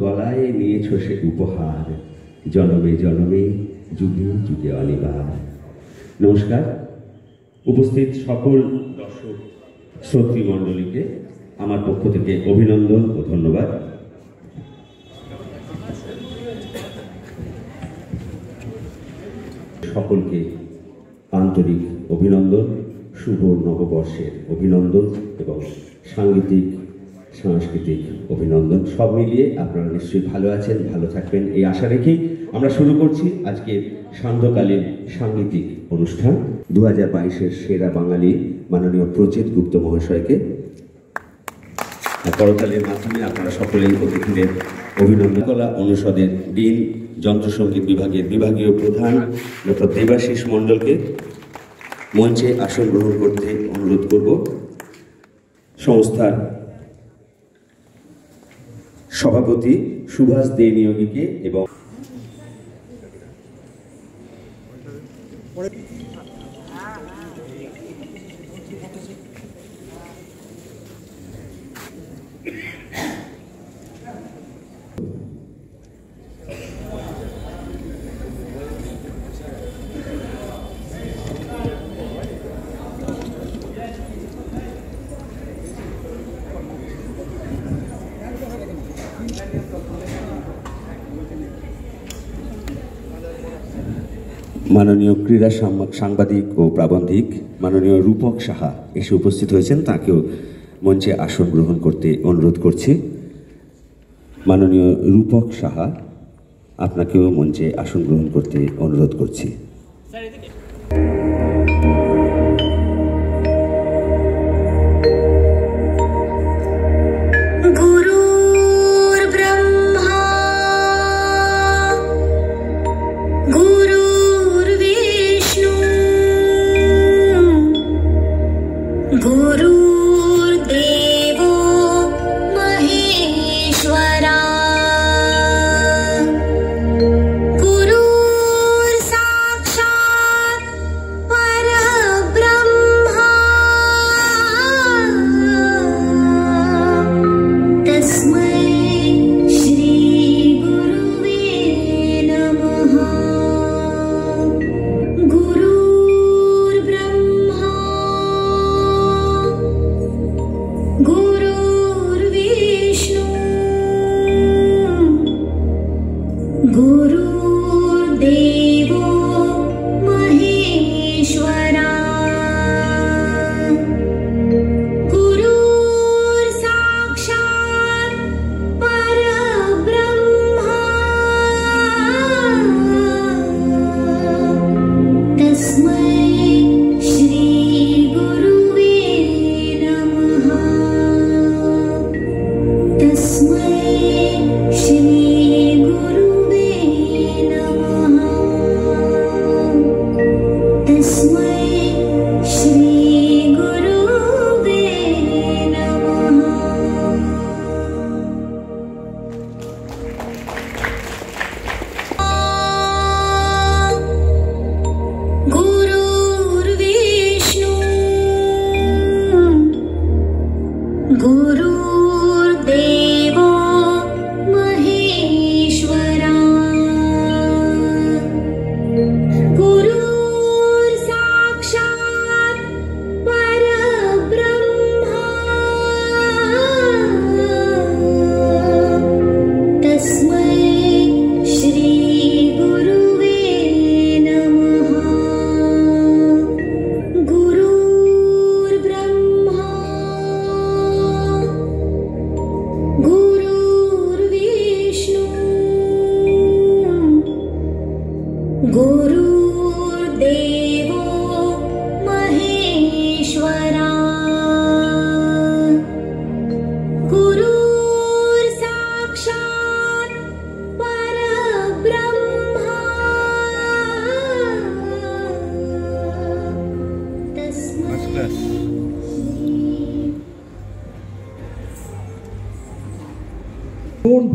গলায় নিয়েছ সে উপহার, জনমে জনমে যুগে যুগে অনিবার। নমস্কার। উপস্থিত সকল দর্শক শ্রোতৃমণ্ডলীকে আমার পক্ষ থেকে অভিনন্দন ও ধন্যবাদ। সকলকে আন্তরিক অভিনন্দন, শুভ নববর্ষের অভিনন্দন এবং সাংস্কৃতিক অভিনন্দন। সব মিলিয়ে আপনারা নিশ্চয়ই ভালো আছেন, ভালো থাকবেন এই আশা রেখেই আমরা শুরু করছি আজকের সান্ধ্যকালীন সাংগীতিক অনুষ্ঠান। 2022-এর সেরা বাঙালি মাননীয় প্রচিত গুপ্ত মহাশয়কে করতালের মাধ্যমে আপনারা সকলেই অতিথিদের অভিনন্দন। কলা অনুষদের ডিন, যন্ত্রসঙ্গীত বিভাগের বিভাগীয় প্রধান ডক্টর দেবাশিস মণ্ডলকে মঞ্চে আসন গ্রহণ করতে অনুরোধ করব। সংস্থার সভাপতি সুভাষ দে নিয়োগীকে এবং মাননীয় ক্রীড়া সাংবাদিক ও প্রাবন্ধিক মাননীয় রূপক সাহা এসে উপস্থিত হয়েছেন, তাকেও মঞ্চে আসন গ্রহণ করতে অনুরোধ করছি। মাননীয় রূপক সাহা, আপনাকেও মঞ্চে আসন গ্রহণ করতে অনুরোধ করছি।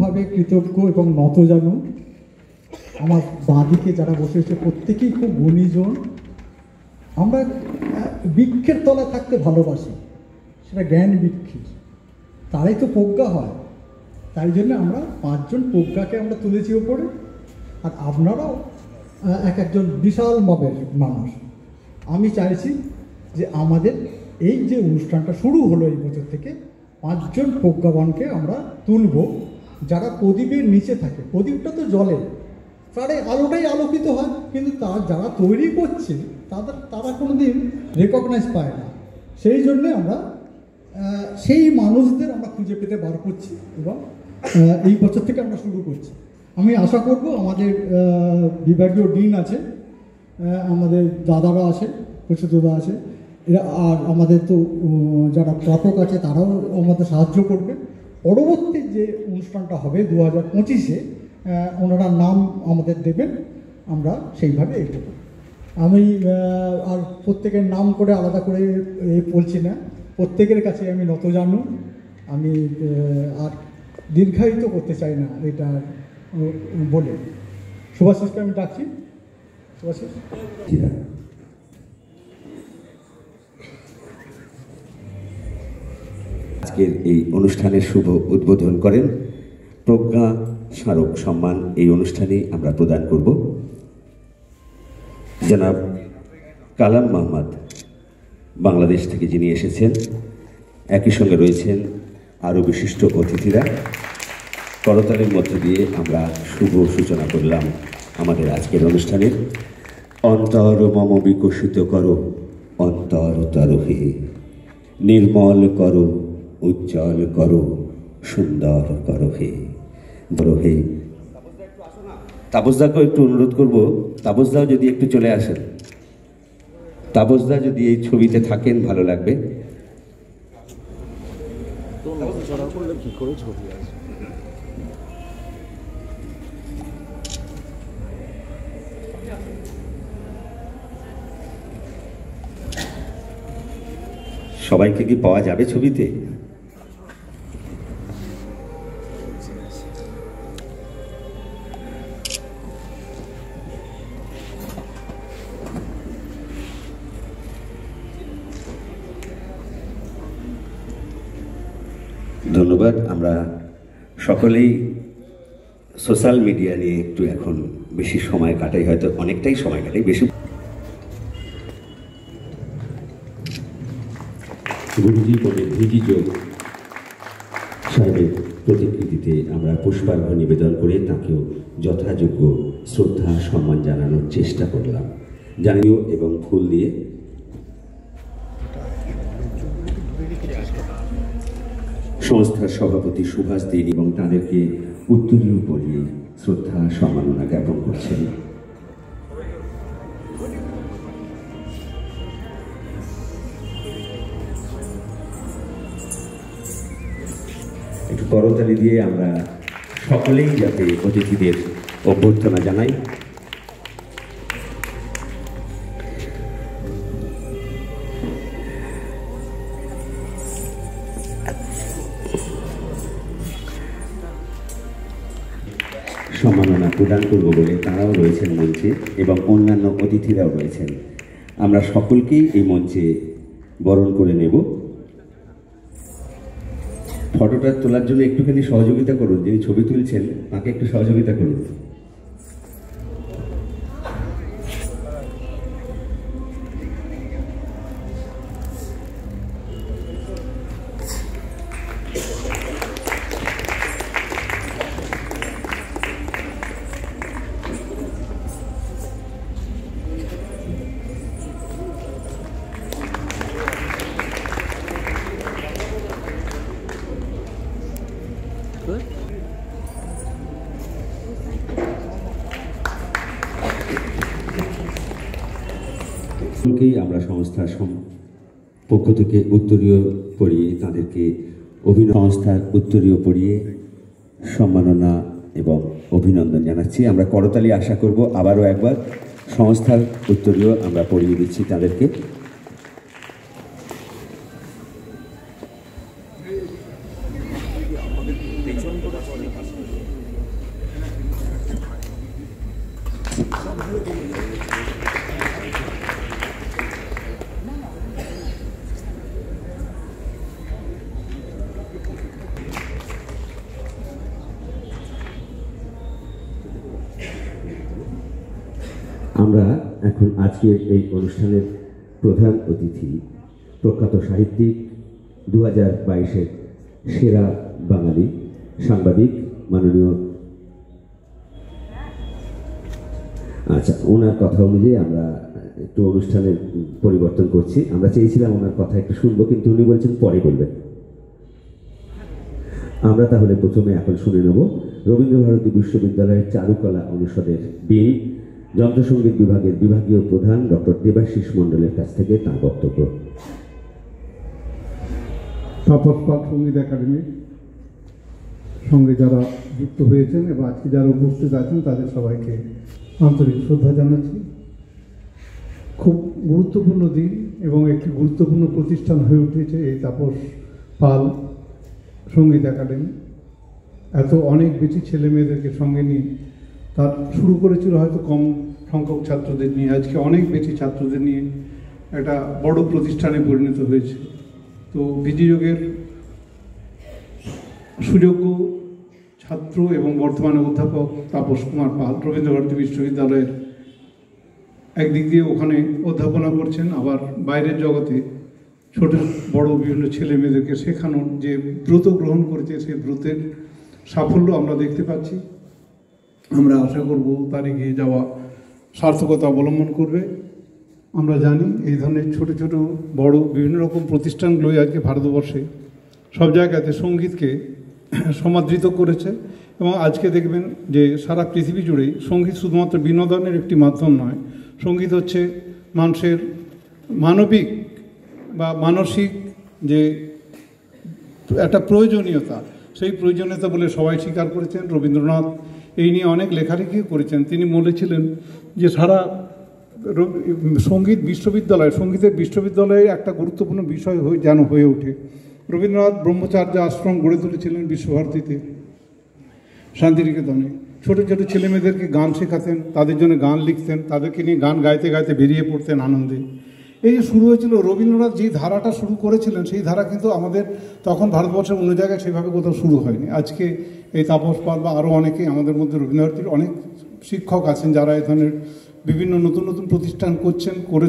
ভাবে কৃতজ্ঞ এবং নতজানু আমার বাঁদিকে যারা বসেছে প্রত্যেকেই খুব গুণীজন। আমরা বৃক্ষের তলায় থাকতে ভালোবাসি, সেটা জ্ঞান বৃক্ষের, তারাই তো প্রজ্ঞা হয়। তাই জন্য আমরা 5 জন প্রজ্ঞাকে আমরা তুলেছি ওপরে। আর আপনারাও এক একজন বিশাল মাপের মানুষ। আমি চাইছি যে আমাদের এই যে অনুষ্ঠানটা শুরু হলো এই বছর থেকে 5 জন প্রজ্ঞাবানকে আমরা তুলব, যারা প্রদীপের নিচে থাকে। প্রদীপটা তো জ্বলে, তার এই আলোটাই আলোকিত হয়, কিন্তু যারা তৈরি করছে তারা কোনো দিন রেকগনাইজ পায় না। সেই জন্যে আমরা সেই মানুষদের আমরা খুঁজে পেতে বার করছি এবং এই বছর থেকে আমরা শুরু করছি। আমি আশা করব আমাদের বিভাগীয় ডিন আছে, আমাদের দাদারা আছে, প্রচুরদা আছে, এরা, আর আমাদের তো যারা প্রাপক আছে তারাও আমাদের সাহায্য করবে। পরবর্তী যে অনুষ্ঠানটা হবে 2025-এ ওনারা নাম আমাদের দেবেন, আমরা সেইভাবে এগোবো। আমি আর প্রত্যেকের নাম করে আলাদা করে বলছি না, প্রত্যেকের কাছে আমি নতজানু। আমি আর দীর্ঘায়িত করতে চাই না এটা বলে শুভাশিসকে আমি ডাকছি। শুভাশিস। আজকের এই অনুষ্ঠানের শুভ উদ্বোধন করেন। প্রজ্ঞা স্মারক সম্মান এই অনুষ্ঠানে আমরা প্রদান করব জনাব কালাম মাহমুদ, বাংলাদেশ থেকে যিনি এসেছেন। একই সঙ্গে রয়েছেন আরও বিশিষ্ট অতিথিরা। করতালির মধ্য দিয়ে আমরা শুভ সূচনা করলাম আমাদের আজকের অনুষ্ঠানের। অন্তর মম বিকশিত করো, অন্তর তরহে নির্মল করো, উজ্জ্বল করো, সুন্দর করো হে হে। তাপসদাকেও একটু অনুরোধ করব, তাপসদাও যদি একটু চলে আসেন। তাপসদা যদি এই ছবিতে থাকেন ভালো লাগবে। সবাইকে কি পাওয়া যাবে ছবিতে? ধন্যবাদ। আমরা সকলেই সোশ্যাল মিডিয়া নিয়ে একটু এখন বেশি সময় কাটাই, হয়তো অনেকটাই সময় কাটাই বেশি। গুরুজি পণ্ডিত ভিজিযোগ সাহেবের প্রতিকৃতিতে আমরা পুষ্পার্ঘ্য নিবেদন করে তাকেও যথাযোগ্য শ্রদ্ধা সম্মান জানানোর চেষ্টা করলাম। জানিও এবং ফুল দিয়ে সংস্থার সভাপতি সুভাষ দিন এবং তাদেরকে উত্তরীয় পরিয়ে শ্রদ্ধা সম্মাননা জ্ঞাপন করছেন। একটু করতালি দিয়ে আমরা সকলেই যাতে অতিথিদের অভ্যর্থনা জানাই। সম্মাননা প্রদান করব বলে তারাও রয়েছেন মঞ্চে এবং অন্যান্য অতিথিরাও রয়েছেন। আমরা সকলকেই এই মঞ্চে বরণ করে নেব। ফটোটা তোলার জন্য একটুখানি সহযোগিতা করুন, যিনি ছবি তুলছেন তাকে একটু সহযোগিতা করুন। আমরা সংস্থার পক্ষ থেকে উত্তরীয় পড়িয়ে তাদেরকে সংস্থার উত্তরীয় পড়িয়ে সম্মাননা এবং অভিনন্দন জানাচ্ছি। আমরা করতালি আশা করব। আবারও একবার সংস্থার উত্তরীয় আমরা পড়িয়ে দিচ্ছি তাদেরকে। আমরা এখন আজকের এই অনুষ্ঠানের প্রধান অতিথি, প্রখ্যাত সাহিত্যিক, 2022-এর সেরা বাঙালি সাংবাদিক, মাননীয়, আচ্ছা, ওনার কথা অনুযায়ী আমরা একটু অনুষ্ঠানের পরিবর্তন করছি। আমরা চেয়েছিলাম ওনার কথা একটু শুনবো, কিন্তু উনি বলছেন পরে বলবেন। আমরা তাহলে প্রথমে এখন শুনে নেব রবীন্দ্রভারতী বিশ্ববিদ্যালয়ের চারুকলা অনুষদের ডিন, যন্ত্রসঙ্গীত বিভাগের বিভাগীয় প্রধান ডক্টর দেবাশিস মণ্ডলের কাছ থেকে তাঁর বক্তব্য। তাপস পাল সঙ্গীত একাডেমির সঙ্গে যারা যুক্ত হয়েছেন এবং আজকে যারা উপস্থিত আছেন তাদের সবাইকে আন্তরিক শ্রদ্ধা জানাচ্ছি। খুব গুরুত্বপূর্ণ দিন এবং একটি গুরুত্বপূর্ণ প্রতিষ্ঠান হয়ে উঠেছে এই তাপস পাল সঙ্গীত একাডেমি। এত অনেক বেশি ছেলে মেয়েদেরকে সঙ্গে নিয়ে তার শুরু করেছিল হয়তো কম সংখ্যক ছাত্রদের নিয়ে, আজকে অনেক বেশি ছাত্রদের নিয়ে একটা বড় প্রতিষ্ঠানে পরিণত হয়েছে। তো বিজিযোগের সুযোগ্য ছাত্র এবং বর্তমানে অধ্যাপক তাপস কুমার পাল রবীন্দ্রভারতী বিশ্ববিদ্যালয়ের একদিক দিয়ে ওখানে অধ্যাপনা করছেন, আবার বাইরের জগতে ছোট বড় বিভিন্ন ছেলে মেয়েদেরকে শেখানোর যে ব্রত গ্রহণ করেছে সেই ব্রতের সাফল্য আমরা দেখতে পাচ্ছি। আমরা আশা করব তার এগিয়ে যাওয়া সার্থকতা অবলম্বন করবে। আমরা জানি এই ধরনের ছোট ছোট বড় বিভিন্ন রকম প্রতিষ্ঠানগুলোই আজকে ভারতবর্ষে সব জায়গাতে সঙ্গীতকে সমাদৃত করেছে এবং আজকে দেখবেন যে সারা পৃথিবী জুড়েই সঙ্গীত শুধুমাত্র বিনোদনের একটি মাধ্যম নয়, সঙ্গীত হচ্ছে মানুষের মানবিক বা মানসিক যে একটা প্রয়োজনীয়তা, সেই প্রয়োজনীয়তা বলে সবাই স্বীকার করেছেন। রবীন্দ্রনাথ এই নিয়ে অনেক লেখালেখিও করেছেন। তিনি বলেছিলেন যে সারা সঙ্গীতের বিশ্ববিদ্যালয়ে একটা গুরুত্বপূর্ণ বিষয় যেন হয়ে ওঠে। রবীন্দ্রনাথ ব্রহ্মচার্য আশ্রম গড়ে তুলেছিলেন বিশ্বভারতীতে, শান্তিনিকেতনে। ছোটো ছোটো ছেলেমেয়েদেরকে গান শেখাতেন, তাদের জন্য গান লিখতেন, তাদেরকে নিয়ে গান গাইতে গাইতে বেরিয়ে পড়তেন আনন্দে। এই যে শুরু হয়েছিল, রবীন্দ্রনাথ যে ধারাটা শুরু করেছিলেন সেই ধারা কিন্তু আমাদের তখন ভারতবর্ষের অন্য জায়গায় সেভাবে কোথাও শুরু হয়নি। আজকে এই তাপস পাল বা আরও অনেকেই আমাদের মধ্যে রবীন্দ্রভারতীর অনেক শিক্ষক আছেন যারা এই ধরনের বিভিন্ন নতুন নতুন প্রতিষ্ঠান করছেন, করে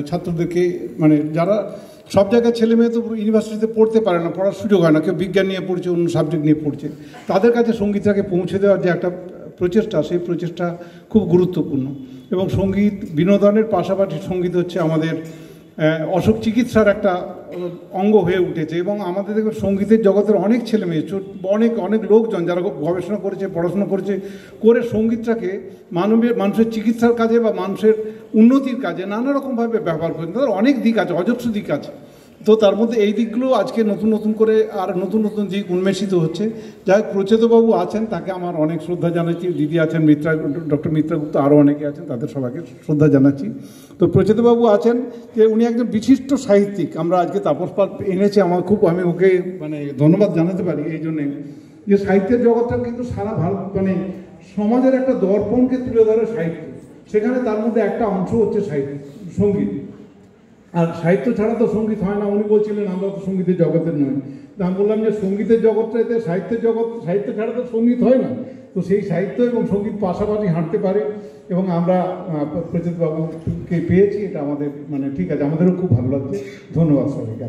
ছাত্রদেরকে, মানে যারা সব জায়গায় ছেলে মেয়ে তো ইউনিভার্সিটিতে পড়তে পারে না, পড়ার সুযোগ হয় না, কেউ বিজ্ঞান নিয়ে পড়ছে, অন্য সাবজেক্ট নিয়ে পড়ছে, তাদের কাছে সঙ্গীতটাকে পৌঁছে দেওয়ার যে একটা প্রচেষ্টা, সেই প্রচেষ্টা খুব গুরুত্বপূর্ণ। এবং সঙ্গীত বিনোদনের পাশাপাশি সঙ্গীত হচ্ছে আমাদের অসুখ চিকিৎসার একটা অঙ্গ হয়ে উঠেছে। এবং আমাদের দেখবেন সঙ্গীতের জগতের অনেক ছেলে মেয়ে, অনেক লোকজন যারা গবেষণা করেছে, পড়াশোনা করেছে, করে সঙ্গীতটাকে মানুষের চিকিৎসার কাজে বা মানুষের উন্নতির কাজে নানা রকমভাবে ব্যবহার করেন। তাদের অনেক দিক আছে, অজস্র দিক আছে। তো তার মধ্যে এই দিকগুলো আজকে নতুন নতুন করে আর নতুন নতুন দিক উন্মেষিত হচ্ছে। যাই হোক, প্রচেতবাবু আছেন, তাকে আমার অনেক শ্রদ্ধা জানাচ্ছি। দিদি আছেন, ডক্টর মিত্রা গুপ্ত, আরও অনেকে আছেন, তাদের সবাইকে শ্রদ্ধা জানাচ্ছি। তো প্রচেতবাবু আছেন যে উনি একজন বিশিষ্ট সাহিত্যিক। আমরা আজকে তাপস পাল এনেছি, আমি ওকে মানে ধন্যবাদ জানাতে পারি এই জন্যে যে সাহিত্যের জগৎটা কিন্তু সারা ভারত মানে সমাজের একটা দর্পণকে তুলে ধরে সাহিত্য, সেখানে তার মধ্যে একটা অংশ হচ্ছে সঙ্গীত। আর সাহিত্য ছাড়া তো সঙ্গীত হয় না। উনি বলছিলেন আমরা তো সঙ্গীতের জগতের নয়, তা আমি বললাম যে সঙ্গীতের জগৎটাতে সাহিত্য ছাড়া তো সঙ্গীত হয় না। তো সেই সাহিত্য এবং সঙ্গীত পাশাপাশি হাঁটতে পারে এবং আমরা প্রচেতবাবুকে পেয়েছি, এটা আমাদের মানে ঠিক আছে, আমাদেরও খুব ভালো লাগছে। ধন্যবাদ সবাইকে।